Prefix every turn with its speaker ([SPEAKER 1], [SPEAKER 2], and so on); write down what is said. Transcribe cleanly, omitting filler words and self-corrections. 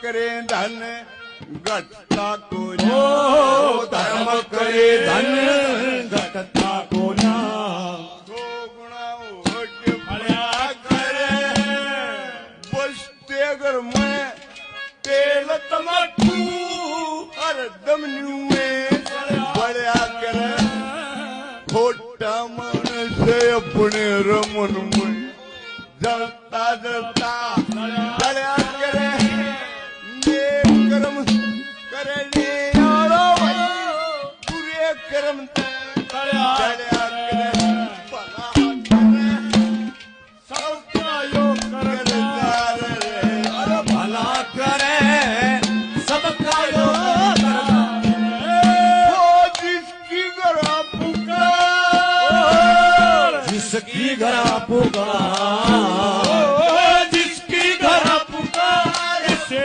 [SPEAKER 1] करे धन घटता को
[SPEAKER 2] धर्म करे धन घटता को ना
[SPEAKER 1] सो गुणा होट भल्या करे बसते अगर मैं तेल तमटू हर दम में भल्या करे खोटा मन से अपने रमन में जलता जलता भल्या करे नेक कर्म करे ने यारो भाई पूरे कर्म भल्या करे भला करे सबका योग करदार रे
[SPEAKER 2] अरे भला करे सबका योग
[SPEAKER 1] वो जिसकी गरा पुकार
[SPEAKER 2] जिसकी घरा पुकार जिसकी घरा पुकार से